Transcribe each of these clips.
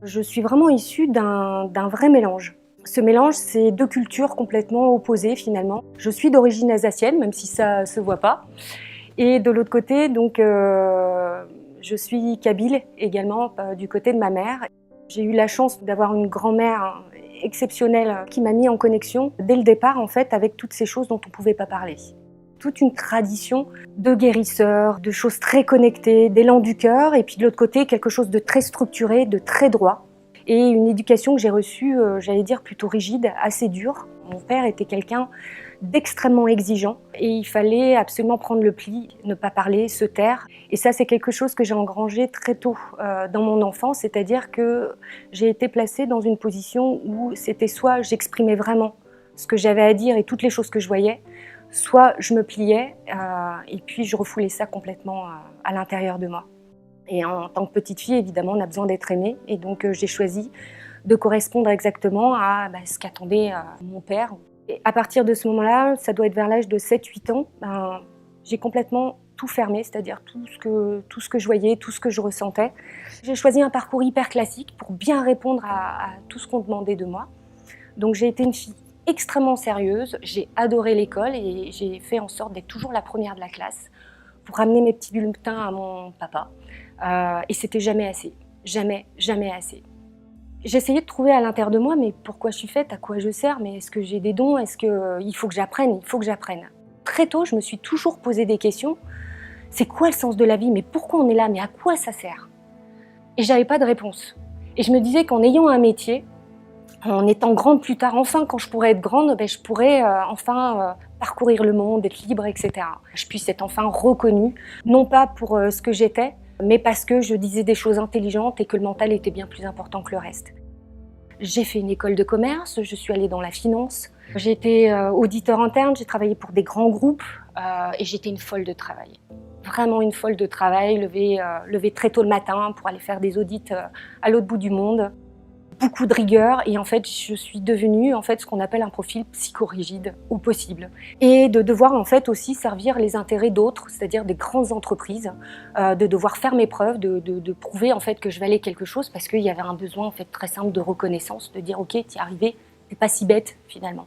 Je suis vraiment issue d'un vrai mélange. Ce mélange, c'est 2 cultures complètement opposées finalement. Je suis d'origine alsacienne, même si ça se voit pas. Et de l'autre côté, donc, je suis kabyle également, du côté de ma mère. J'ai eu la chance d'avoir une grand-mère exceptionnelle qui m'a mis en connexion dès le départ en fait avec toutes ces choses dont on ne pouvait pas parler. Toute une tradition de guérisseurs, de choses très connectées, d'élan du cœur, et puis de l'autre côté quelque chose de très structuré, de très droit. Et une éducation que j'ai reçue, j'allais dire plutôt rigide, assez dure. Mon père était quelqu'un d'extrêmement exigeant et il fallait absolument prendre le pli, ne pas parler, se taire. Et ça, c'est quelque chose que j'ai engrangé très tôt dans mon enfance, c'est-à-dire que j'ai été placée dans une position où c'était soit j'exprimais vraiment ce que j'avais à dire et toutes les choses que je voyais, soit je me pliais et puis je refoulais ça complètement à l'intérieur de moi. Et en tant que petite fille, évidemment, on a besoin d'être aimée. Et donc, j'ai choisi de correspondre exactement à ce qu'attendait mon père. Et à partir de ce moment-là, ça doit être vers l'âge de 7-8 ans, j'ai complètement tout fermé, c'est-à-dire tout ce que je voyais, tout ce que je ressentais. J'ai choisi un parcours hyper classique pour bien répondre à tout ce qu'on demandait de moi. Donc, j'ai été une fille extrêmement sérieuse, j'ai adoré l'école et j'ai fait en sorte d'être toujours la première de la classe pour ramener mes petits bulletins à mon papa. Et c'était jamais assez. Jamais, jamais assez. J'essayais de trouver à l'intérieur de moi, mais pourquoi je suis faite, à quoi je sers, mais est-ce que j'ai des dons, est-ce que il faut que j'apprenne, il faut que j'apprenne. Très tôt, je me suis toujours posé des questions. C'est quoi le sens de la vie? Mais pourquoi on est là? Mais à quoi ça sert? Et j'avais pas de réponse. Et je me disais qu'en ayant un métier, en étant grande plus tard, enfin quand je pourrais être grande, je pourrais enfin parcourir le monde, être libre, etc. Je puisse être enfin reconnue, non pas pour ce que j'étais, mais parce que je disais des choses intelligentes et que le mental était bien plus important que le reste. J'ai fait une école de commerce, je suis allée dans la finance, j'ai été auditeur interne, j'ai travaillé pour des grands groupes et j'étais une folle de travail. Vraiment une folle de travail, lever très tôt le matin pour aller faire des audits à l'autre bout du monde. Beaucoup de rigueur et en fait je suis devenue en fait ce qu'on appelle un profil psychorigide au possible et de devoir en fait aussi servir les intérêts d'autres, c'est-à-dire des grandes entreprises, de devoir faire mes preuves, de prouver en fait que je valais quelque chose parce qu'il y avait un besoin en fait très simple de reconnaissance, de dire ok t'y es arrivé, t'es pas si bête finalement,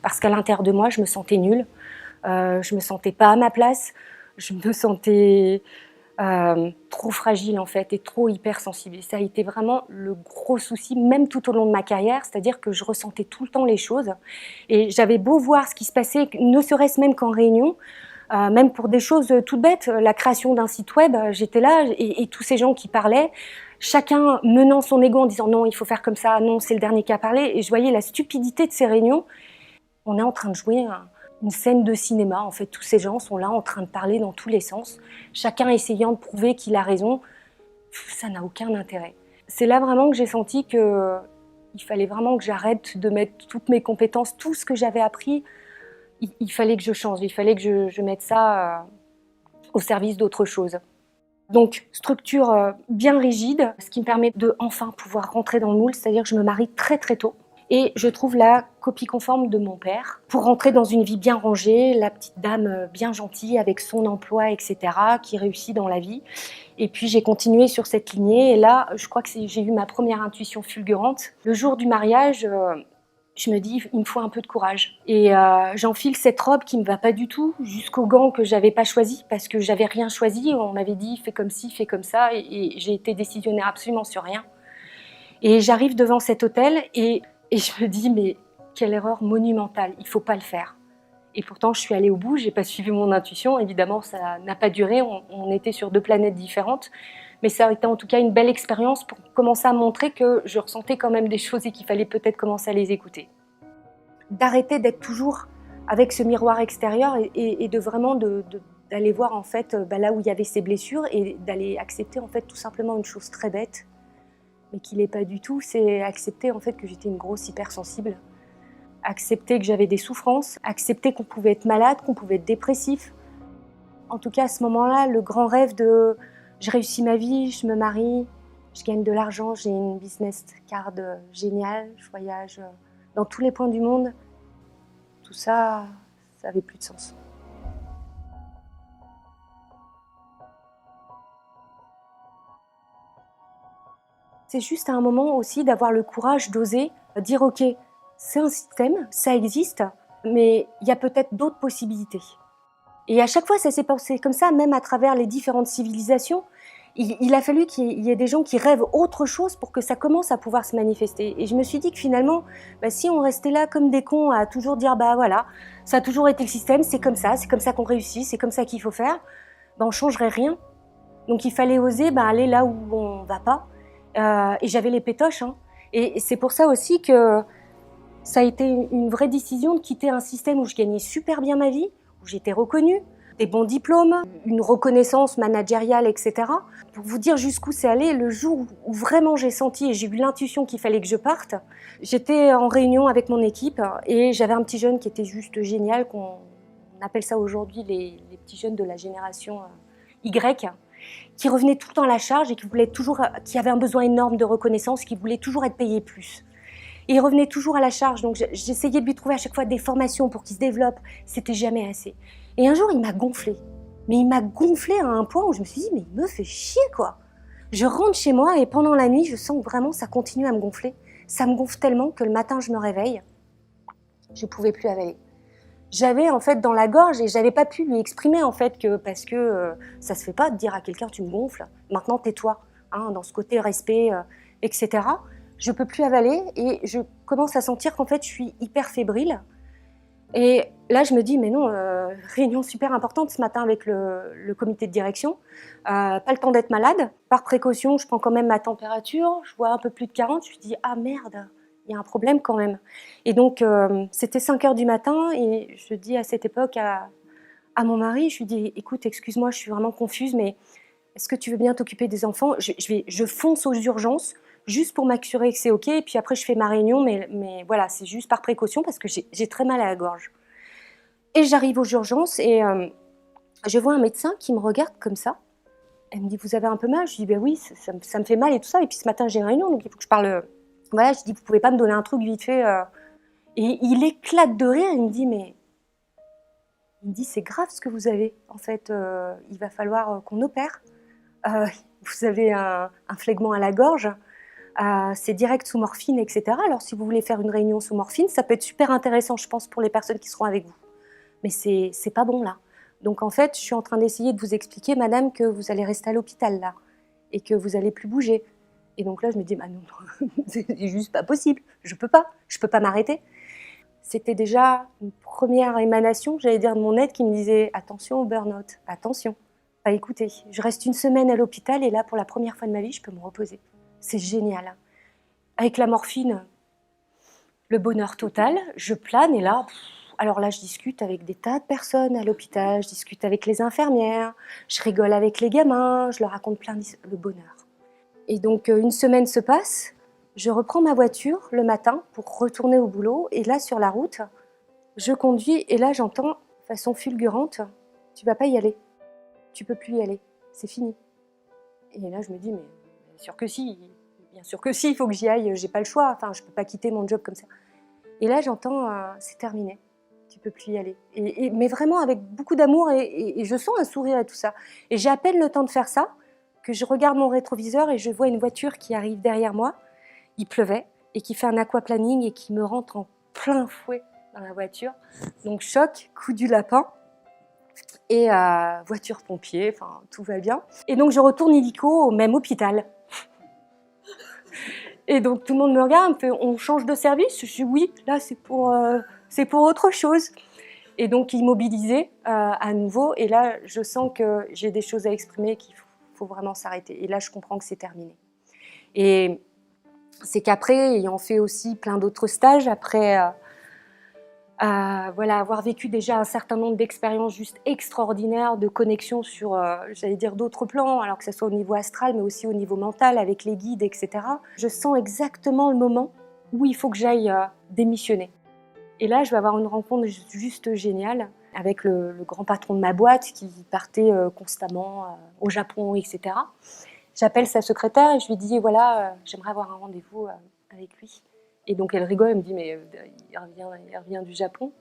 parce qu'à l'intérieur de moi je me sentais nulle, je me sentais pas à ma place, je me sentais trop fragile en fait et trop hypersensible. Et ça a été vraiment le gros souci, même tout au long de ma carrière, c'est-à-dire que je ressentais tout le temps les choses et j'avais beau voir ce qui se passait, ne serait-ce même qu'en réunion, même pour des choses toutes bêtes, la création d'un site web, j'étais là et tous ces gens qui parlaient, chacun menant son ego en disant non, il faut faire comme ça, non, c'est le dernier qui a parlé, et je voyais la stupidité de ces réunions. On est en train de jouer une scène de cinéma, en fait, tous ces gens sont là en train de parler dans tous les sens, chacun essayant de prouver qu'il a raison. Ça n'a aucun intérêt. C'est là vraiment que j'ai senti qu'il fallait vraiment que j'arrête de mettre toutes mes compétences, tout ce que j'avais appris, il fallait que je change, il fallait que je mette ça au service d'autre chose. Donc, structure bien rigide, ce qui me permet de enfin pouvoir rentrer dans le moule, c'est-à-dire que je me marie très très tôt. Et je trouve la copie conforme de mon père pour rentrer dans une vie bien rangée, la petite dame bien gentille avec son emploi, etc., qui réussit dans la vie. Et puis j'ai continué sur cette lignée et là, je crois que j'ai eu ma première intuition fulgurante. Le jour du mariage, je me dis, il me faut un peu de courage. Et j'enfile cette robe qui me va pas du tout, jusqu'aux gants que j'avais pas choisis, parce que j'avais rien choisi. On m'avait dit, fais comme ci, fais comme ça, et j'ai été décisionnaire absolument sur rien. Et j'arrive devant cet hôtel et je me dis, mais quelle erreur monumentale, il faut pas le faire. Et pourtant, je suis allée au bout, j'ai pas suivi mon intuition. Évidemment, ça n'a pas duré, on était sur 2 planètes différentes. Mais ça a été en tout cas une belle expérience pour commencer à montrer que je ressentais quand même des choses et qu'il fallait peut-être commencer à les écouter. D'arrêter d'être toujours avec ce miroir extérieur et de vraiment d'aller voir en fait là où il y avait ces blessures et d'aller accepter en fait tout simplement une chose très bête, mais qui l'est pas du tout, c'est accepter en fait que j'étais une grosse hypersensible. Accepter que j'avais des souffrances, accepter qu'on pouvait être malade, qu'on pouvait être dépressif. En tout cas, à ce moment-là, le grand rêve de je réussis ma vie, je me marie, je gagne de l'argent, j'ai une business card géniale, je voyage dans tous les points du monde, tout ça, ça avait plus de sens. C'est juste à un moment aussi d'avoir le courage d'oser dire ok, c'est un système, ça existe, mais il y a peut-être d'autres possibilités. Et à chaque fois, ça s'est passé comme ça, même à travers les différentes civilisations. Il a fallu qu'il y ait des gens qui rêvent autre chose pour que ça commence à pouvoir se manifester. Et je me suis dit que finalement, si on restait là comme des cons à toujours dire bah voilà, ça a toujours été le système, c'est comme ça qu'on réussit, c'est comme ça qu'il faut faire, on changerait rien. Donc il fallait oser aller là où on va pas. Et j'avais les pétoches. Hein. Et c'est pour ça aussi que ça a été une vraie décision de quitter un système où je gagnais super bien ma vie, où j'étais reconnue, des bons diplômes, une reconnaissance managériale, etc. Pour vous dire jusqu'où c'est allé, le jour où vraiment j'ai senti et j'ai eu l'intuition qu'il fallait que je parte, j'étais en réunion avec mon équipe et j'avais un petit jeune qui était juste génial, qu'on appelle ça aujourd'hui les petits jeunes de la génération Y, qui revenait tout le temps à la charge et qui avait un besoin énorme de reconnaissance, qui voulait toujours être payé plus. Et il revenait toujours à la charge, donc j'essayais de lui trouver à chaque fois des formations pour qu'il se développe, c'était jamais assez. Et un jour, il m'a gonflé. Mais il m'a gonflé à un point où je me suis dit, mais il me fait chier quoi. Je rentre chez moi et pendant la nuit, je sens que vraiment ça continue à me gonfler. Ça me gonfle tellement que le matin, je me réveille, je pouvais plus avaler. J'avais en fait dans la gorge et j'avais pas pu lui exprimer en fait que parce que ça se fait pas de dire à quelqu'un tu me gonfles. Maintenant tais-toi, hein, dans ce côté respect, etc. Je peux plus avaler et je commence à sentir qu'en fait je suis hyper fébrile. Et là je me dis mais non, réunion super importante ce matin avec le comité de direction, pas le temps d'être malade. Par précaution, je prends quand même ma température, je vois un peu plus de 40, je me dis ah merde. Il y a un problème quand même. Et donc, c'était 5h du matin et je dis à cette époque à mon mari, je lui dis, écoute, excuse-moi, je suis vraiment confuse, mais est-ce que tu veux bien t'occuper des enfants ? Je fonce aux urgences juste pour m'assurer que c'est OK et puis après je fais ma réunion, mais voilà, c'est juste par précaution parce que j'ai très mal à la gorge. Et j'arrive aux urgences et je vois un médecin qui me regarde comme ça. Elle me dit, vous avez un peu mal ? Je dis, ben oui, ça me fait mal et tout ça. Et puis ce matin, j'ai une réunion, donc il faut que je parle... Voilà, je dis, vous pouvez pas me donner un truc vite fait Et il éclate de rire, il me dit, c'est grave ce que vous avez. En fait, il va falloir qu'on opère. Vous avez un phlegmon à la gorge, c'est direct sous morphine, etc. Alors, si vous voulez faire une réunion sous morphine, ça peut être super intéressant, je pense, pour les personnes qui seront avec vous. Mais c'est pas bon, là. Donc, en fait, je suis en train d'essayer de vous expliquer, madame, que vous allez rester à l'hôpital, là, et que vous allez plus bouger. Et donc là, je me dis, bah non, c'est juste pas possible. Je peux pas m'arrêter. C'était déjà une première émanation, j'allais dire, de mon aide qui me disait, attention au burn-out, attention. Bah écoutez, je reste une semaine à l'hôpital et là, pour la première fois de ma vie, je peux me reposer. C'est génial. Avec la morphine, le bonheur total, je plane et là, alors là, je discute avec des tas de personnes à l'hôpital, je discute avec les infirmières, je rigole avec les gamins, je leur raconte plein de bonheur. Et donc, une semaine se passe, je reprends ma voiture le matin pour retourner au boulot. Et là, sur la route, je conduis et là, j'entends, de façon fulgurante, « Tu vas pas y aller. Tu peux plus y aller. C'est fini. » Et là, je me dis, mais bien sûr que si, il faut que j'y aille, j'ai pas le choix. Enfin, je peux pas quitter mon job comme ça. Et là, j'entends, c'est terminé. Tu peux plus y aller. Mais vraiment avec beaucoup d'amour et je sens un sourire et tout ça. Et j'ai à peine le temps de faire ça que je regarde mon rétroviseur et je vois une voiture qui arrive derrière moi. Il pleuvait et qui fait un aquaplaning et qui me rentre en plein fouet dans la voiture. Donc choc, coup du lapin et voiture pompier, enfin tout va bien. Et donc je retourne illico au même hôpital. Et donc tout le monde me regarde, me fait, on change de service ? Je dis oui, là c'est pour autre chose. Et donc immobilisé à nouveau. Et là je sens que j'ai des choses à exprimer qu'il faut vraiment s'arrêter. Et là, je comprends que c'est terminé. Et c'est qu'après, ayant fait aussi plein d'autres stages, après voilà, avoir vécu déjà un certain nombre d'expériences juste extraordinaires, de connexions sur, j'allais dire, d'autres plans, alors que ce soit au niveau astral, mais aussi au niveau mental, avec les guides, etc. Je sens exactement le moment où il faut que j'aille démissionner. Et là, je vais avoir une rencontre juste géniale avec le grand patron de ma boîte qui partait constamment au Japon, etc. J'appelle sa secrétaire et je lui dis, voilà, j'aimerais avoir un rendez-vous avec lui. Et donc elle rigole, elle me dit, mais il revient du Japon,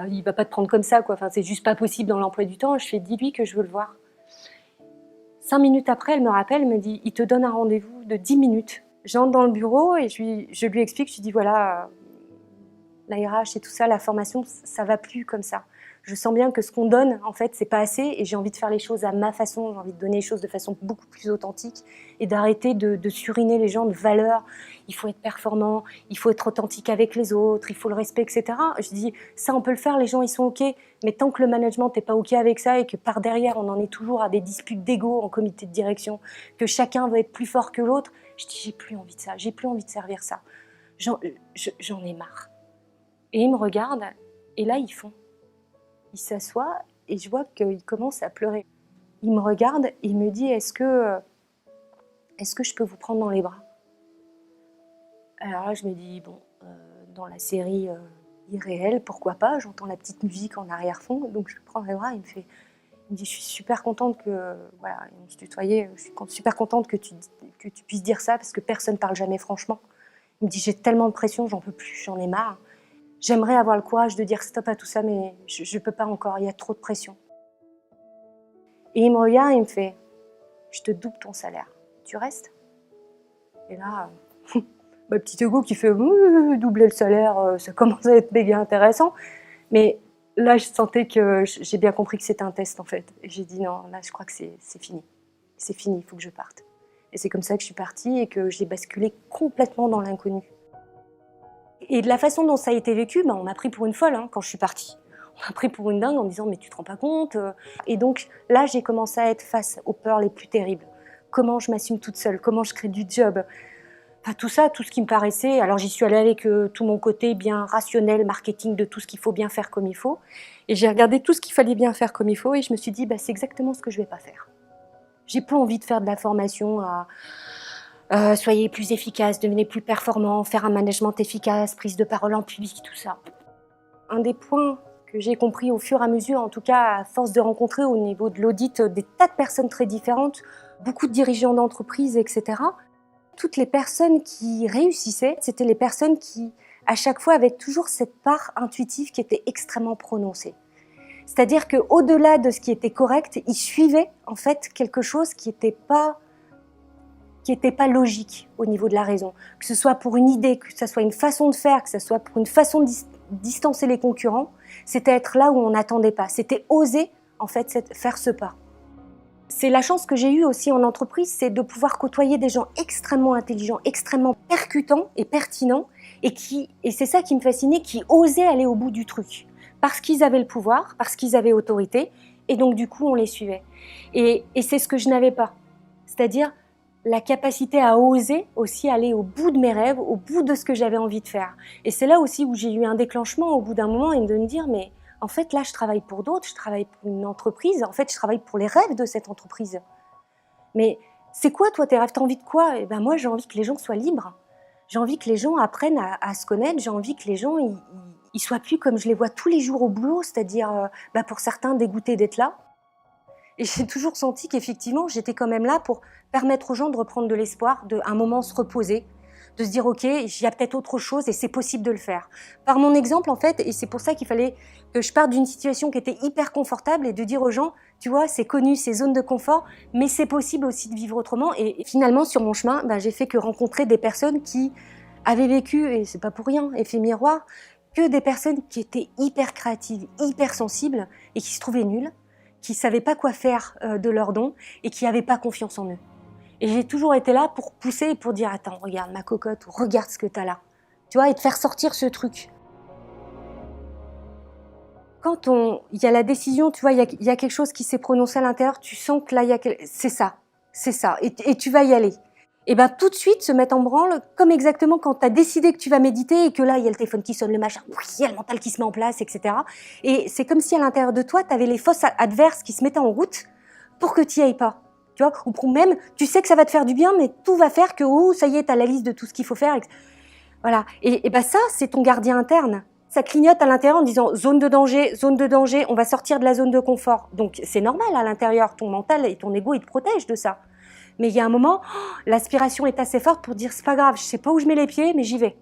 il ne va pas te prendre comme ça, quoi. Enfin, c'est juste pas possible dans l'emploi du temps. Je fais, dis-lui que je veux le voir. 5 minutes après, elle me rappelle, elle me dit, il te donne un rendez-vous de 10 minutes J'entre dans le bureau et je lui explique, je lui dis voilà, la RH et tout ça, la formation, ça va plus comme ça. Je sens bien que ce qu'on donne, en fait, c'est pas assez et j'ai envie de faire les choses à ma façon, j'ai envie de donner les choses de façon beaucoup plus authentique et d'arrêter de suriner les gens de valeurs. Il faut être performant, il faut être authentique avec les autres, il faut le respect, etc. Je dis, ça on peut le faire, les gens ils sont OK, mais tant que le management n'est pas OK avec ça et que par derrière on en est toujours à des disputes d'ego en comité de direction, que chacun veut être plus fort que l'autre, je dis, j'ai plus envie de ça, j'ai plus envie de servir ça. J'en ai marre. Et ils me regardent et là ils font. Il s'assoit et je vois qu'il commence à pleurer. Il me regarde et il me dit est-ce que je peux vous prendre dans les bras? Alors là, je me dis bon, dans la série irréelle, pourquoi pas? J'entends la petite musique en arrière-fond, donc je le prends dans les bras. Il me dit je suis super contente que voilà, on se tutoyait. Je suis super contente que tu puisses dire ça parce que personne parle jamais franchement. Il me dit j'ai tellement de pression, j'en peux plus, j'en ai marre. J'aimerais avoir le courage de dire stop à tout ça, mais je peux pas encore, il y a trop de pression. Et il me regarde et il me fait « Je te double ton salaire, tu restes ?» Et là, ma petit ego qui fait « Doubler le salaire, ça commence à être méga intéressant. » Mais là, je sentais que j'ai bien compris que c'était un test en fait. Et j'ai dit « Non, là, je crois que c'est fini. C'est fini, il faut que je parte. » Et c'est comme ça que je suis partie et que j'ai basculé complètement dans l'inconnu. Et de la façon dont ça a été vécu, on m'a pris pour une folle quand je suis partie. On m'a pris pour une dingue en me disant « mais tu te rends pas compte ?» Et donc là, j'ai commencé à être face aux peurs les plus terribles. Comment je m'assume toute seule, comment je crée du job. Enfin, tout ça, tout ce qui me paraissait. Alors j'y suis allée avec tout mon côté bien rationnel, marketing, de tout ce qu'il faut bien faire comme il faut. Et j'ai regardé tout ce qu'il fallait bien faire comme il faut et je me suis dit c'est exactement ce que je vais pas faire. J'ai pas envie de faire de la formation à... soyez plus efficace, devenez plus performant, faire un management efficace, prise de parole en public, tout ça. Un des points que j'ai compris au fur et à mesure, en tout cas à force de rencontrer au niveau de l'audit des tas de personnes très différentes, beaucoup de dirigeants d'entreprises, etc. Toutes les personnes qui réussissaient, c'était les personnes qui, à chaque fois, avaient toujours cette part intuitive qui était extrêmement prononcée. C'est-à-dire qu'au-delà de ce qui était correct, ils suivaient en fait quelque chose qui n'était pas logique au niveau de la raison. Que ce soit pour une idée, que ce soit une façon de faire, que ce soit pour une façon de distancer les concurrents, c'était être là où on n'attendait pas. C'était oser, en fait, faire ce pas. C'est la chance que j'ai eue aussi en entreprise, c'est de pouvoir côtoyer des gens extrêmement intelligents, extrêmement percutants et pertinents, et c'est ça qui me fascinait, qui osaient aller au bout du truc. Parce qu'ils avaient le pouvoir, parce qu'ils avaient autorité, et donc du coup, on les suivait. Et c'est ce que je n'avais pas. C'est-à-dire la capacité à oser aussi aller au bout de mes rêves, au bout de ce que j'avais envie de faire. Et c'est là aussi où j'ai eu un déclenchement au bout d'un moment et de me dire, mais en fait là je travaille pour d'autres, je travaille pour une entreprise, en fait je travaille pour les rêves de cette entreprise. Mais c'est quoi toi tes rêves, t'as envie de quoi? Et moi j'ai envie que les gens soient libres, j'ai envie que les gens apprennent à se connaître, j'ai envie que les gens ils soient plus comme je les vois tous les jours au boulot, c'est-à-dire pour certains dégoûtés d'être là. Et j'ai toujours senti qu'effectivement, j'étais quand même là pour permettre aux gens de reprendre de l'espoir, de un moment se reposer, de se dire ok, il y a peut-être autre chose et c'est possible de le faire. Par mon exemple en fait, et c'est pour ça qu'il fallait que je parte d'une situation qui était hyper confortable et de dire aux gens, tu vois, c'est connu, c'est zone de confort, mais c'est possible aussi de vivre autrement. Et finalement, sur mon chemin, j'ai fait que rencontrer des personnes qui avaient vécu, et c'est pas pour rien, effet miroir, que des personnes qui étaient hyper créatives, hyper sensibles et qui se trouvaient nulles, qui ne savaient pas quoi faire de leurs dons et qui n'avaient pas confiance en eux. Et j'ai toujours été là pour pousser et pour dire « Attends, regarde ma cocotte » ou « Regarde ce que tu as là ». Tu vois, et de faire sortir ce truc. Quand il y a la décision, tu vois, il y a quelque chose qui s'est prononcé à l'intérieur, tu sens que là, c'est ça, et tu vas y aller. Et tout de suite se mettre en branle, comme exactement quand tu as décidé que tu vas méditer et que là, il y a le téléphone qui sonne, le machin, il y a le mental qui se met en place, etc. Et c'est comme si à l'intérieur de toi, tu avais les forces adverses qui se mettaient en route pour que tu n'y ailles pas. Tu vois, ou pour même, tu sais que ça va te faire du bien, mais tout va faire que, ça y est, tu as la liste de tout ce qu'il faut faire. Voilà. Et ça, c'est ton gardien interne. Ça clignote à l'intérieur en disant zone de danger, on va sortir de la zone de confort. Donc c'est normal à l'intérieur, ton mental et ton ego, ils te protègent de ça. Mais il y a un moment, l'aspiration est assez forte pour dire c'est pas grave, je sais pas où je mets les pieds, mais j'y vais.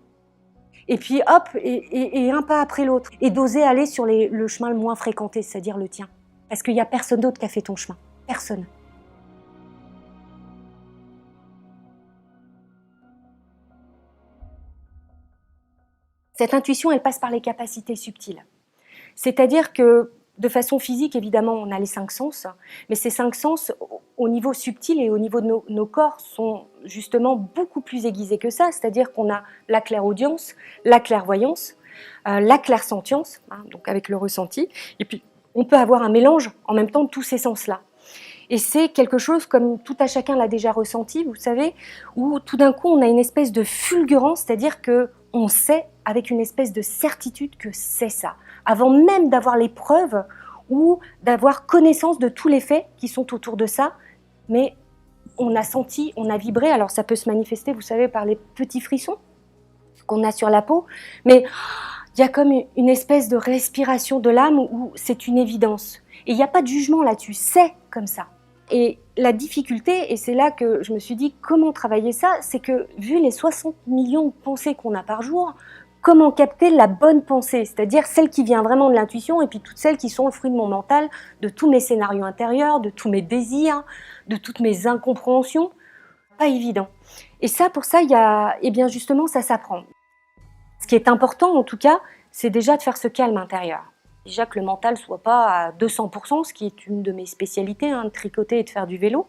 Et puis hop, et un pas après l'autre. Et d'oser aller sur le chemin le moins fréquenté, c'est-à-dire le tien. Parce qu'il n'y a personne d'autre qui a fait ton chemin. Personne. Cette intuition, elle passe par les capacités subtiles. C'est-à-dire que de façon physique, évidemment, on a les 5 sens, mais ces 5 sens, au niveau subtil et au niveau de nos corps, sont justement beaucoup plus aiguisés que ça. C'est-à-dire qu'on a la clairaudience, la clairvoyance, la clairsentience, hein, donc avec le ressenti, et puis on peut avoir un mélange en même temps de tous ces sens-là. Et c'est quelque chose, comme tout à chacun l'a déjà ressenti, vous savez, où tout d'un coup on a une espèce de fulgurance, c'est-à-dire qu'on sait avec une espèce de certitude que c'est ça, avant même d'avoir les preuves ou d'avoir connaissance de tous les faits qui sont autour de ça, mais on a senti, on a vibré, alors ça peut se manifester, vous savez, par les petits frissons qu'on a sur la peau, mais il y a comme une espèce de respiration de l'âme où c'est une évidence. Et il n'y a pas de jugement là-dessus, c'est comme ça. Et la difficulté, et c'est là que je me suis dit comment travailler ça, c'est que vu les 60 millions de pensées qu'on a par jour, comment capter la bonne pensée, c'est-à-dire celle qui vient vraiment de l'intuition et puis toutes celles qui sont le fruit de mon mental, de tous mes scénarios intérieurs, de tous mes désirs, de toutes mes incompréhensions. Pas évident. Et ça, pour ça, eh bien justement, ça s'apprend. Ce qui est important, en tout cas, c'est déjà de faire ce calme intérieur. Déjà que le mental ne soit pas à 200%, ce qui est une de mes spécialités, hein, de tricoter et de faire du vélo.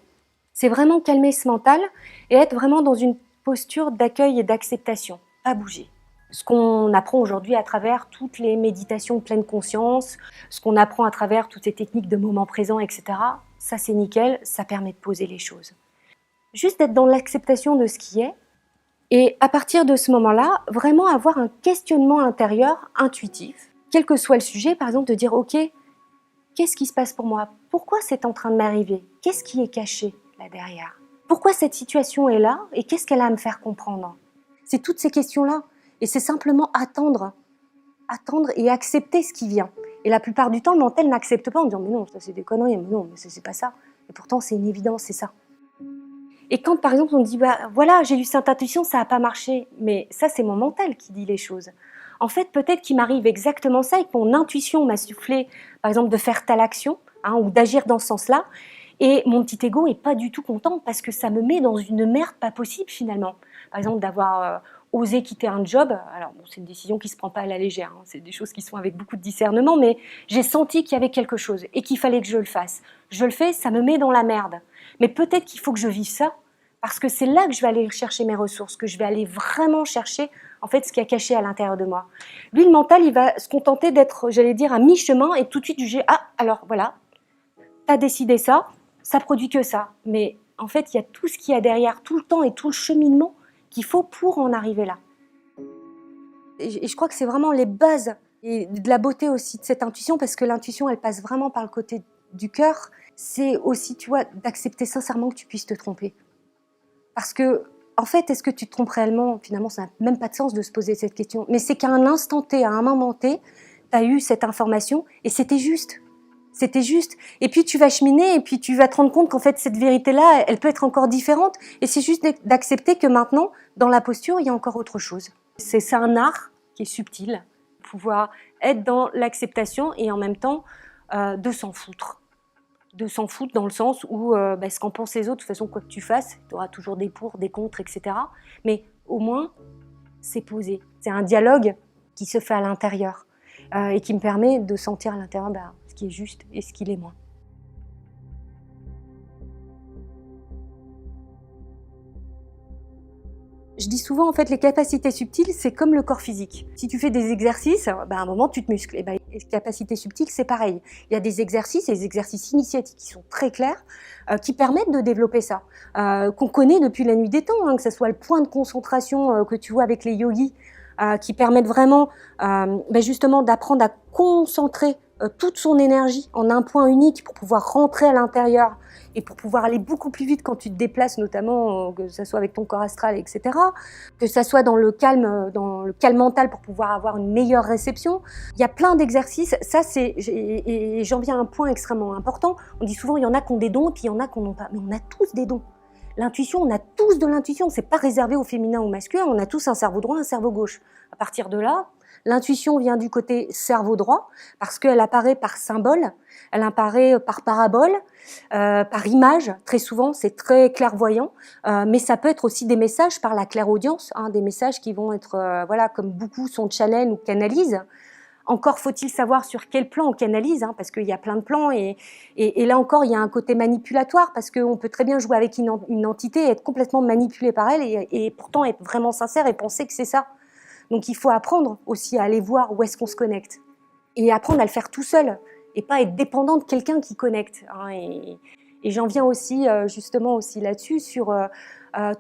C'est vraiment calmer ce mental et être vraiment dans une posture d'accueil et d'acceptation, pas bouger. Ce qu'on apprend aujourd'hui à travers toutes les méditations de pleine conscience, ce qu'on apprend à travers toutes ces techniques de moment présent, etc., ça c'est nickel, ça permet de poser les choses. Juste d'être dans l'acceptation de ce qui est, et à partir de ce moment-là, vraiment avoir un questionnement intérieur intuitif, quel que soit le sujet, par exemple, de dire « Ok, qu'est-ce qui se passe pour moi? Pourquoi c'est en train de m'arriver? Qu'est-ce qui est caché là derrière? Pourquoi cette situation est là et qu'est-ce qu'elle a à me faire comprendre ?» C'est toutes ces questions-là. Et c'est simplement attendre et accepter ce qui vient. Et la plupart du temps, le mental n'accepte pas en disant « Mais non, ça c'est des conneries, mais non, mais c'est pas ça. » Et pourtant, c'est une évidence, c'est ça. Et quand, par exemple, on dit bah, « Voilà, j'ai eu cette intuition, ça n'a pas marché. » Mais ça, c'est mon mental qui dit les choses. En fait, peut-être qu'il m'arrive exactement ça et que mon intuition m'a soufflé, par exemple, de faire telle action hein, ou d'agir dans ce sens-là. Et mon petit ego n'est pas du tout content parce que ça me met dans une merde pas possible, finalement. Par exemple, d'avoir osé quitter un job. Alors, bon, c'est une décision qui ne se prend pas à la légère. Hein. C'est des choses qui sont avec beaucoup de discernement. Mais j'ai senti qu'il y avait quelque chose et qu'il fallait que je le fasse. Je le fais, ça me met dans la merde. Mais peut-être qu'il faut que je vive ça. Parce que c'est là que je vais aller chercher mes ressources, que je vais aller vraiment chercher en fait ce qui est caché à l'intérieur de moi. Lui, le mental, il va se contenter d'être, j'allais dire, à mi-chemin et tout de suite juger. Ah, alors voilà, t'as décidé ça, ça produit que ça. Mais en fait, il y a tout ce qu'il y a derrière, tout le temps et tout le cheminement qu'il faut pour en arriver là. Et je crois que c'est vraiment les bases et de la beauté aussi de cette intuition, parce que l'intuition, elle passe vraiment par le côté du cœur. C'est aussi, tu vois, d'accepter sincèrement que tu puisses te tromper. Parce que, en fait, est-ce que tu te trompes réellement? Finalement, ça n'a même pas de sens de se poser cette question. Mais c'est qu'à un instant T, à un moment T, tu as eu cette information et c'était juste. C'était juste. Et puis, tu vas cheminer et puis tu vas te rendre compte qu'en fait, cette vérité-là, elle peut être encore différente. Et c'est juste d'accepter que maintenant, dans la posture, il y a encore autre chose. C'est un art qui est subtil. Pouvoir être dans l'acceptation et en même temps de s'en foutre. De s'en foutre dans le sens où ce qu'en pensent les autres, de toute façon, quoi que tu fasses, tu auras toujours des pour, des contre, etc. Mais au moins, c'est posé. C'est un dialogue qui se fait à l'intérieur et qui me permet de sentir à l'intérieur ce qui est juste et ce qui l'est moins. Je dis souvent, en fait, les capacités subtiles, c'est comme le corps physique. Si tu fais des exercices, à un moment, tu te muscles. Et les capacités subtiles, c'est pareil. Il y a des exercices, et des exercices initiatiques qui sont très clairs, qui permettent de développer ça, qu'on connaît depuis la nuit des temps, hein, que ce soit le point de concentration que tu vois avec les yogis, qui permettent vraiment, justement, d'apprendre à concentrer toute son énergie en un point unique pour pouvoir rentrer à l'intérieur et pour pouvoir aller beaucoup plus vite quand tu te déplaces, notamment que ce soit avec ton corps astral, etc. Que ça soit dans le calme mental pour pouvoir avoir une meilleure réception. Il y a plein d'exercices. Ça, et j'en viens à un point extrêmement important. On dit souvent, il y en a qui ont des dons, et puis il y en a qui n'en ont pas. Mais on a tous des dons. L'intuition, on a tous de l'intuition. C'est pas réservé au féminin ou au masculin. On a tous un cerveau droit, un cerveau gauche. À partir de là, L'intuition vient du côté cerveau droit, parce qu'elle apparaît par symbole, elle apparaît par parabole, par image, très souvent, c'est très clairvoyant, mais ça peut être aussi des messages par la clairaudience, hein, des messages qui vont être, voilà, comme beaucoup sont channel ou canalisent. Encore faut-il savoir sur quel plan on canalise, hein, parce qu'il y a plein de plans et là encore il y a un côté manipulatoire parce qu'on peut très bien jouer avec une entité et être complètement manipulé par elle et pourtant être vraiment sincère et penser que c'est ça. Donc il faut apprendre aussi à aller voir où est-ce qu'on se connecte et apprendre à le faire tout seul et pas être dépendant de quelqu'un qui connecte, hein, et j'en viens aussi justement aussi là-dessus sur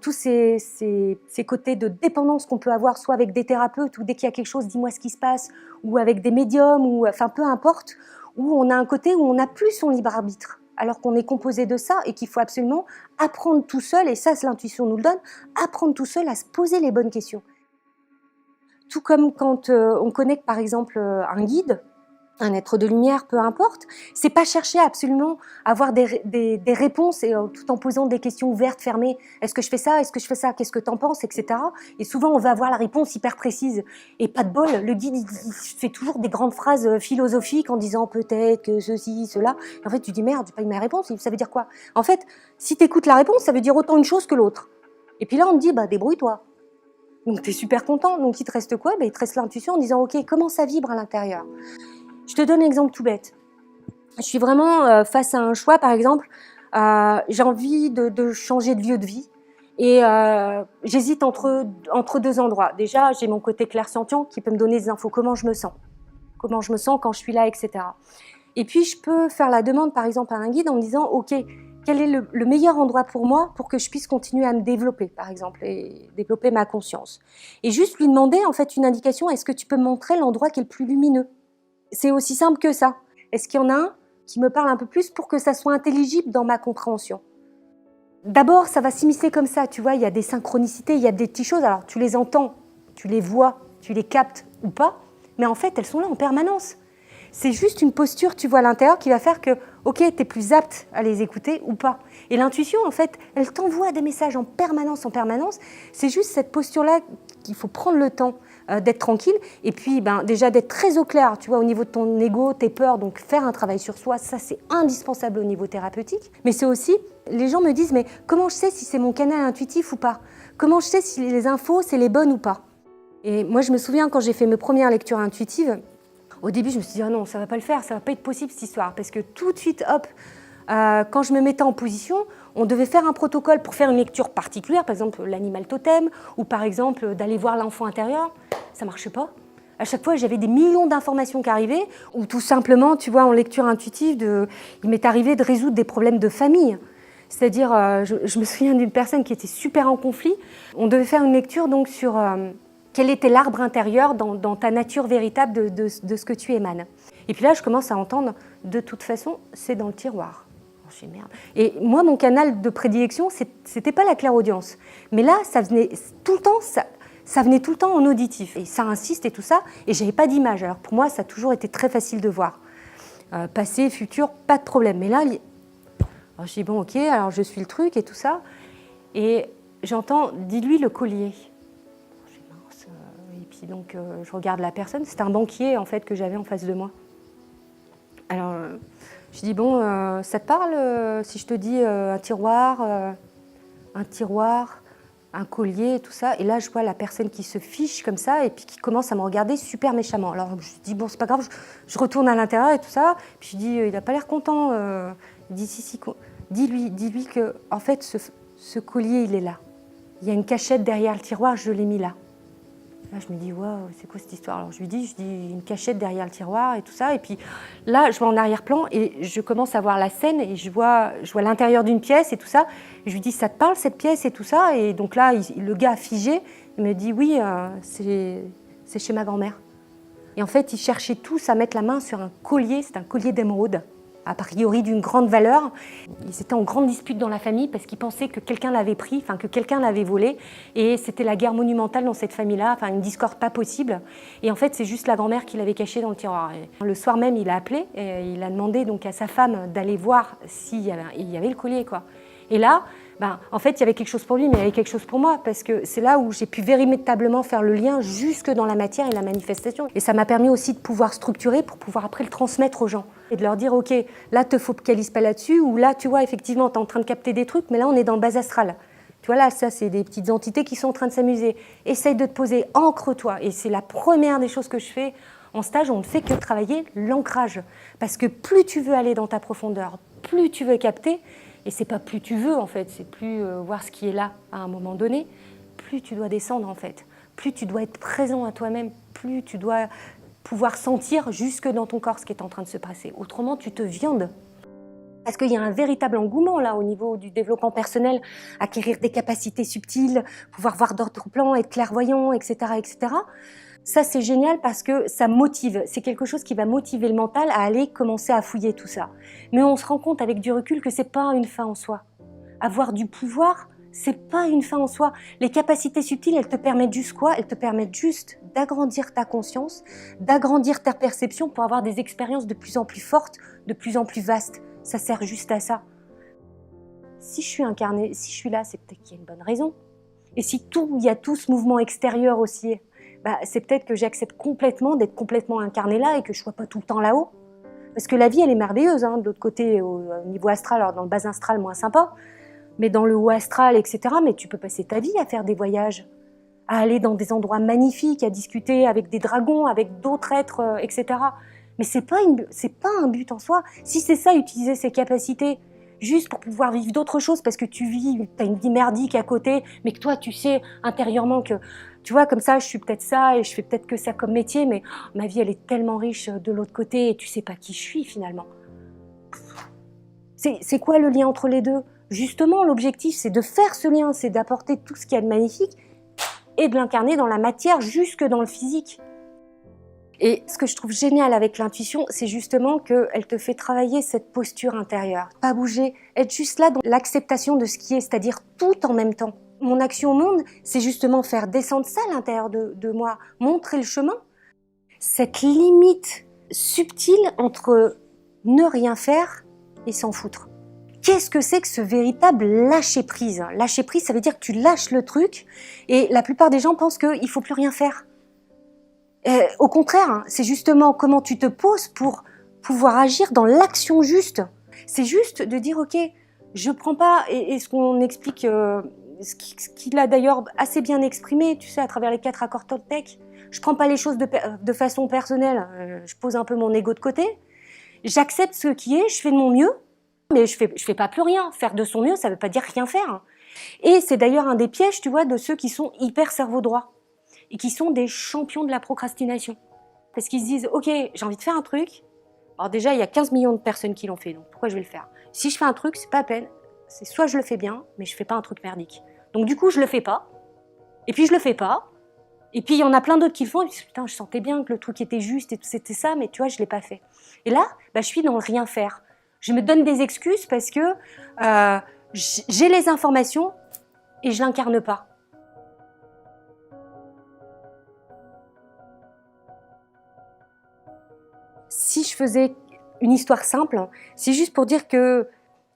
tous ces côtés de dépendance qu'on peut avoir, soit avec des thérapeutes, ou dès qu'il y a quelque chose, dis-moi ce qui se passe, ou avec des médiums, ou enfin peu importe, où on a un côté où on n'a plus son libre arbitre, alors qu'on est composé de ça et qu'il faut absolument apprendre tout seul, et ça, l'intuition nous le donne, apprendre tout seul à se poser les bonnes questions. Tout comme quand on connecte par exemple un guide, un être de lumière, peu importe, c'est pas chercher absolument à avoir des réponses et tout en posant des questions ouvertes, fermées. Est-ce que je fais ça? Est-ce que je fais ça? Qu'est-ce que t'en penses? Etc. Et souvent, on va avoir la réponse hyper précise. Et pas de bol, le guide, il fait toujours des grandes phrases philosophiques en disant peut-être que ceci, cela. Et en fait, tu dis merde, j'ai pas eu ma réponse. Ça veut dire quoi? En fait, si t'écoutes la réponse, ça veut dire autant une chose que l'autre. Et puis là, on te dit, bah, débrouille-toi. Donc, t'es super content. Donc, il te reste quoi? Bah, il te reste l'intuition en disant, OK, comment ça vibre à l'intérieur? Je te donne un exemple tout bête. Je suis vraiment face à un choix, par exemple, j'ai envie de changer de lieu de vie et j'hésite entre deux endroits. Déjà, j'ai mon côté clairsentient qui peut me donner des infos, comment je me sens quand je suis là, etc. Et puis, je peux faire la demande, par exemple, à un guide en me disant, OK, quel est le meilleur endroit pour moi pour que je puisse continuer à me développer, par exemple, et développer ma conscience. Et juste lui demander, en fait, une indication, est-ce que tu peux me montrer l'endroit qui est le plus lumineux? C'est aussi simple que ça. Est-ce qu'il y en a un qui me parle un peu plus pour que ça soit intelligible dans ma compréhension? D'abord, ça va s'immiscer comme ça, tu vois, il y a des synchronicités, il y a des petites choses, alors tu les entends, tu les vois, tu les captes ou pas, mais en fait, elles sont là en permanence. C'est juste une posture, tu vois, à l'intérieur qui va faire que, ok, tu es plus apte à les écouter ou pas. Et l'intuition, en fait, elle t'envoie des messages en permanence, en permanence. C'est juste cette posture-là qu'il faut prendre le temps d'être tranquille et puis déjà d'être très au clair, tu vois, au niveau de ton ego, tes peurs, donc faire un travail sur soi, ça c'est indispensable au niveau thérapeutique. Mais c'est aussi, les gens me disent, mais comment je sais si c'est mon canal intuitif ou pas? Comment je sais si les infos, c'est les bonnes ou pas? Et moi, je me souviens quand j'ai fait mes premières lectures intuitives, au début, je me suis dit, ah non, ça va pas le faire, ça va pas être possible cette histoire, parce que tout de suite, hop, quand je me mettais en position, on devait faire un protocole pour faire une lecture particulière, par exemple l'animal totem, ou par exemple d'aller voir l'enfant intérieur. Ça marchait pas. À chaque fois, j'avais des millions d'informations qui arrivaient, ou tout simplement, tu vois, en lecture intuitive, il m'est arrivé de résoudre des problèmes de famille. C'est-à-dire, je me souviens d'une personne qui était super en conflit. On devait faire une lecture donc sur quel était l'arbre intérieur dans ta nature véritable de ce que tu émanes. Et puis là, je commence à entendre, de toute façon, c'est dans le tiroir. Je dis merde. Et moi, mon canal de prédilection, c'était pas la clairaudience. Mais là, ça venait tout le temps, ça venait tout le temps en auditif. Et ça insiste et tout ça, et j'avais pas d'image. Alors pour moi, ça a toujours été très facile de voir. Passé, futur, pas de problème. Mais là, alors je dis bon, ok, alors je suis le truc et tout ça. Et j'entends, dis-lui le collier. Je dis mince. Et puis donc, je regarde la personne. C'était un banquier, en fait, que j'avais en face de moi. Alors, je dis bon, ça te parle si je te dis un tiroir, un collier et tout ça? Et là, je vois la personne qui se fiche comme ça et puis qui commence à me regarder super méchamment. Alors, je dis bon, c'est pas grave, je retourne à l'intérieur et tout ça. Puis je dis, il a pas l'air content. Il dit si, dis-lui que, en fait, ce collier, il est là. Il y a une cachette derrière le tiroir, je l'ai mis là. Là, je me dis, waouh, c'est quoi cette histoire? Alors, je lui dis une cachette derrière le tiroir et tout ça. Et puis là, je vois en arrière-plan et je commence à voir la scène et je vois l'intérieur d'une pièce et tout ça. Et je lui dis, ça te parle cette pièce et tout ça? Et donc là, le gars figé, il me dit, oui, c'est chez ma grand-mère. Et en fait, ils cherchaient tous à mettre la main sur un collier, c'est un collier d'émeraude, a priori d'une grande valeur. Ils étaient en grande dispute dans la famille parce qu'ils pensaient que quelqu'un l'avait pris, enfin que quelqu'un l'avait volé. Et c'était la guerre monumentale dans cette famille-là, enfin une discorde pas possible. Et en fait, c'est juste la grand-mère qui l'avait caché dans le tiroir. Et le soir même, il a appelé et il a demandé donc à sa femme d'aller voir s'il y avait le collier, quoi. Et là, Ben, en fait, il y avait quelque chose pour lui, mais il y avait quelque chose pour moi, parce que c'est là où j'ai pu véritablement faire le lien jusque dans la matière et la manifestation. Et ça m'a permis aussi de pouvoir structurer pour pouvoir après le transmettre aux gens. Et de leur dire, ok, là, te focalise pas là-dessus, ou là, tu vois, effectivement, tu es en train de capter des trucs, mais là, on est dans le bas astral. Tu vois, là, ça, c'est des petites entités qui sont en train de s'amuser. Essaye de te poser, ancre-toi. Et c'est la première des choses que je fais en stage, on ne fait que travailler l'ancrage. Parce que plus tu veux aller dans ta profondeur, plus tu veux capter, et c'est pas plus tu veux en fait, c'est plus voir ce qui est là à un moment donné, plus tu dois descendre en fait, plus tu dois être présent à toi-même, plus tu dois pouvoir sentir jusque dans ton corps ce qui est en train de se passer. Autrement, tu te viandes. Parce qu'il y a un véritable engouement là au niveau du développement personnel, acquérir des capacités subtiles, pouvoir voir d'autres plans, être clairvoyant, etc., etc. Ça, c'est génial parce que ça motive. C'est quelque chose qui va motiver le mental à aller commencer à fouiller tout ça. Mais on se rend compte avec du recul que c'est pas une fin en soi. Avoir du pouvoir, c'est pas une fin en soi. Les capacités subtiles, elles te permettent juste quoi? Elles te permettent juste d'agrandir ta conscience, d'agrandir ta perception pour avoir des expériences de plus en plus fortes, de plus en plus vastes. Ça sert juste à ça. Si je suis incarnée, si je suis là, c'est peut-être qu'il y a une bonne raison. Et si il y a tout ce mouvement extérieur aussi, bah, c'est peut-être que j'accepte complètement d'être complètement incarnée là et que je ne sois pas tout le temps là-haut. Parce que la vie, elle est merveilleuse, hein, de l'autre côté, au niveau astral, alors dans le bas astral, moins sympa, mais dans le haut astral, etc., mais tu peux passer ta vie à faire des voyages, à aller dans des endroits magnifiques, à discuter avec des dragons, avec d'autres êtres, etc. Mais c'est pas un but en soi. Si c'est ça, utiliser ses capacités, juste pour pouvoir vivre d'autres choses, parce que tu as une vie merdique à côté, mais que toi, tu sais intérieurement que, tu vois, comme ça, je suis peut-être ça, et je fais peut-être que ça comme métier, mais ma vie, elle est tellement riche de l'autre côté, et tu sais pas qui je suis, finalement. C'est quoi le lien entre les deux? Justement, l'objectif, c'est de faire ce lien, c'est d'apporter tout ce qu'il y a de magnifique, et de l'incarner dans la matière, jusque dans le physique. Et ce que je trouve génial avec l'intuition, c'est justement qu'elle te fait travailler cette posture intérieure. Pas bouger, être juste là dans l'acceptation de ce qui est, c'est-à-dire tout en même temps. Mon action au monde, c'est justement faire descendre ça à l'intérieur de moi, montrer le chemin. Cette limite subtile entre ne rien faire et s'en foutre. Qu'est-ce que c'est que ce véritable lâcher-prise? Lâcher-prise, ça veut dire que tu lâches le truc et la plupart des gens pensent qu'il ne faut plus rien faire. Au contraire, c'est justement comment tu te poses pour pouvoir agir dans l'action juste. C'est juste de dire, ok, je prends pas, et ce qu'on explique, ce qu'il a d'ailleurs assez bien exprimé, tu sais, à travers les 4 accords Toltec, je prends pas les choses de façon personnelle, je pose un peu mon ego de côté, j'accepte ce qui est, je fais de mon mieux, mais je fais pas plus rien. Faire de son mieux, ça veut pas dire rien faire. Et c'est d'ailleurs un des pièges, tu vois, de ceux qui sont hyper cerveau droit et qui sont des champions de la procrastination. Parce qu'ils se disent, ok, j'ai envie de faire un truc. Alors déjà, il y a 15 millions de personnes qui l'ont fait, donc pourquoi je vais le faire? Si je fais un truc, c'est pas à peine. C'est soit je le fais bien, mais je fais pas un truc merdique. Donc du coup, je le fais pas. Et puis je le fais pas. Et puis il y en a plein d'autres qui le font. Et puis putain, je sentais bien que le truc était juste et tout, c'était ça, mais tu vois, je l'ai pas fait. Et là, bah, je suis dans le rien faire. Je me donne des excuses parce que j'ai les informations et je l'incarne pas. Si je faisais une histoire simple, c'est juste pour dire que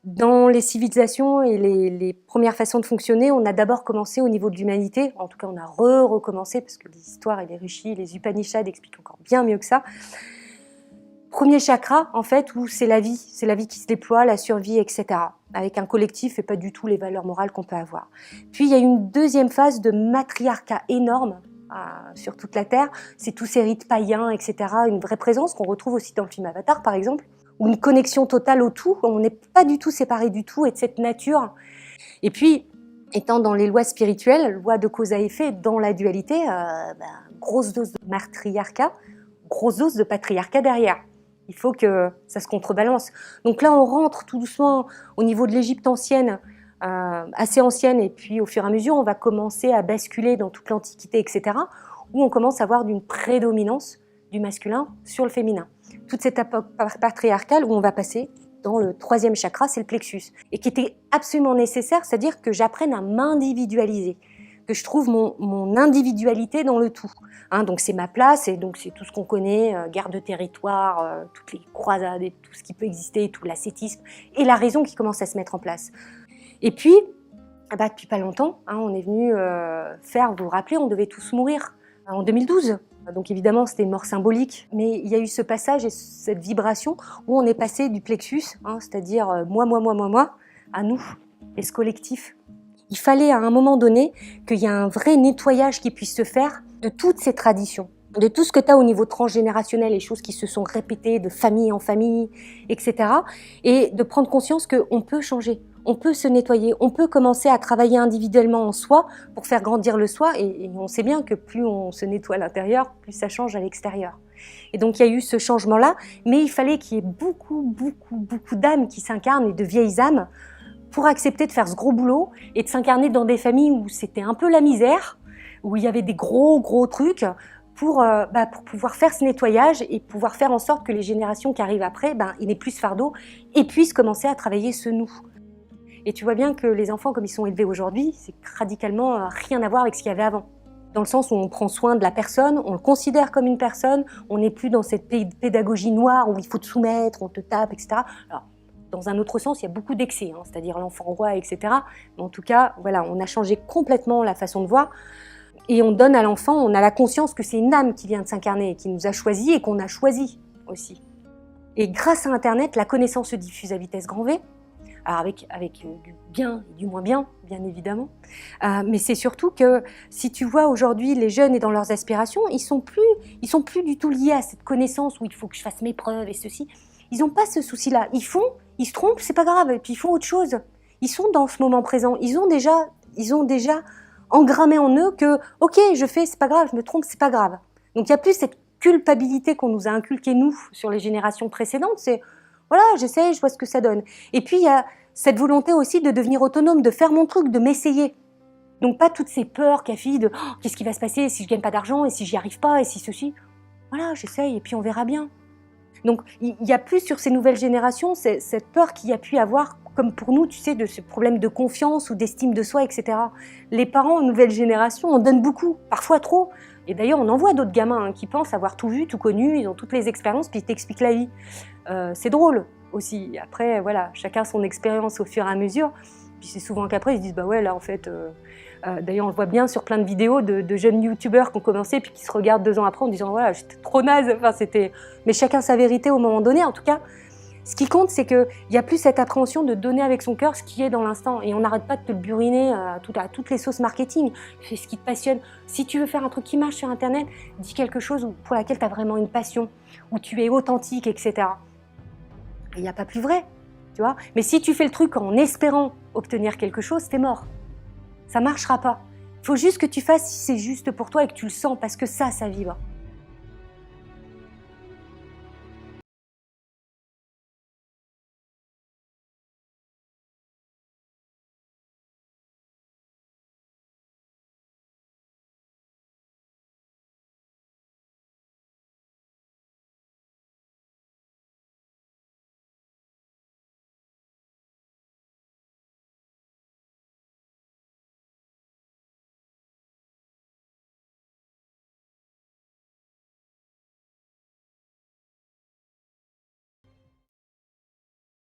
dans les civilisations et les premières façons de fonctionner, on a d'abord commencé au niveau de l'humanité. En tout cas, on a recommencé, parce que l'histoire et les rishis, les Upanishads expliquent encore bien mieux que ça. Premier chakra, en fait, où c'est la vie qui se déploie, la survie, etc. Avec un collectif et pas du tout les valeurs morales qu'on peut avoir. Puis il y a une deuxième phase de matriarcat énorme, sur toute la Terre, c'est tous ces rites païens, etc., une vraie présence qu'on retrouve aussi dans le film Avatar, par exemple, ou une connexion totale au tout, on n'est pas du tout séparé du tout et de cette nature. Et puis, étant dans les lois spirituelles, loi de cause à effet, dans la dualité, grosse dose de matriarcat, grosse dose de patriarcat derrière. Il faut que ça se contrebalance. Donc là, on rentre tout doucement au niveau de l'Égypte ancienne, assez ancienne, et puis au fur et à mesure, on va commencer à basculer dans toute l'Antiquité, etc., où on commence à voir d'une prédominance du masculin sur le féminin. Toute cette époque patriarcale où on va passer dans le 3e chakra, c'est le plexus, et qui était absolument nécessaire, c'est-à-dire que j'apprenne à m'individualiser, que je trouve mon individualité dans le tout. Donc c'est ma place, et donc c'est tout ce qu'on connaît, guerre de territoire, toutes les croisades, et tout ce qui peut exister, tout l'ascétisme, et la raison qui commence à se mettre en place. Et puis, Ah bah, depuis pas longtemps, hein, on est venu faire, vous vous rappelez, on devait tous mourir en 2012. Donc évidemment, c'était une mort symbolique, mais il y a eu ce passage et cette vibration où on est passé du plexus, hein, c'est-à-dire moi, à nous, et ce collectif. Il fallait à un moment donné qu'il y ait un vrai nettoyage qui puisse se faire de toutes ces traditions, de tout ce que tu as au niveau transgénérationnel, les choses qui se sont répétées de famille en famille, etc. Et de prendre conscience qu'on peut changer, on peut se nettoyer, on peut commencer à travailler individuellement en soi pour faire grandir le soi. Et on sait bien que plus on se nettoie à l'intérieur, plus ça change à l'extérieur. Et donc il y a eu ce changement-là, mais il fallait qu'il y ait beaucoup d'âmes qui s'incarnent et de vieilles âmes pour accepter de faire ce gros boulot et de s'incarner dans des familles où c'était un peu la misère, où il y avait des gros trucs pour pouvoir faire ce nettoyage et pouvoir faire en sorte que les générations qui arrivent après, ils n'aient plus ce fardeau et puissent commencer à travailler ce nous. Et tu vois bien que les enfants, comme ils sont élevés aujourd'hui, c'est radicalement rien à voir avec ce qu'il y avait avant. Dans le sens où on prend soin de la personne, on le considère comme une personne, on n'est plus dans cette pédagogie noire où il faut te soumettre, on te tape, etc. Alors, dans un autre sens, il y a beaucoup d'excès, hein, c'est-à-dire l'enfant roi, etc. Mais en tout cas, voilà, on a changé complètement la façon de voir. Et on donne à l'enfant, on a la conscience que c'est une âme qui vient de s'incarner, et qui nous a choisis et qu'on a choisi aussi. Et grâce à Internet, la connaissance se diffuse à vitesse grand V. Alors avec du bien et du moins bien évidemment. Mais c'est surtout que si tu vois aujourd'hui les jeunes et dans leurs aspirations, ils sont plus du tout liés à cette connaissance où il faut que je fasse mes preuves et ceci. Ils n'ont pas ce souci-là. Ils se trompent, c'est pas grave, et puis ils font autre chose. Ils sont dans ce moment présent. Ils ont déjà engrammé en eux que, ok, je fais, c'est pas grave, je me trompe, c'est pas grave. Donc il n'y a plus cette culpabilité qu'on nous a inculquée nous sur les générations précédentes. C'est voilà, j'essaie, je vois ce que ça donne. Et puis, il y a cette volonté aussi de devenir autonome, de faire mon truc, de m'essayer. Donc, pas toutes ces peurs qu'a fille de oh, qu'est-ce qui va se passer si je gagne pas d'argent et si j'y arrive pas et si ceci. Voilà, j'essaye et puis on verra bien. Donc, il y a plus sur ces nouvelles générations cette peur qu'il y a pu avoir, comme pour nous, tu sais, de ce problème de confiance ou d'estime de soi, etc. Les parents, nouvelle génération, en donnent beaucoup, parfois trop. Et d'ailleurs, on en voit d'autres gamins qui pensent avoir tout vu, tout connu, ils ont toutes les expériences, puis ils t'expliquent la vie. C'est drôle aussi. Après, voilà, chacun son expérience au fur et à mesure. Puis c'est souvent qu'après, ils se disent, bah ouais, là, en fait... d'ailleurs, on le voit bien sur plein de vidéos de jeunes youtubeurs qui ont commencé, puis qui se regardent 2 ans après en disant, voilà, j'étais trop naze. Enfin, c'était... Mais chacun sa vérité au moment donné. En tout cas, ce qui compte, c'est qu'il n'y a plus cette appréhension de donner avec son cœur ce qui est dans l'instant. Et on n'arrête pas de te le buriner à toutes les sauces marketing. Fais ce qui te passionne. Si tu veux faire un truc qui marche sur Internet, dis quelque chose pour laquelle tu as vraiment une passion, où tu es authentique, etc. Et il n'y a pas plus vrai, tu vois. Mais si tu fais le truc en espérant obtenir quelque chose, t'es mort. Ça ne marchera pas. Il faut juste que tu fasses si c'est juste pour toi et que tu le sens, parce que ça vibre.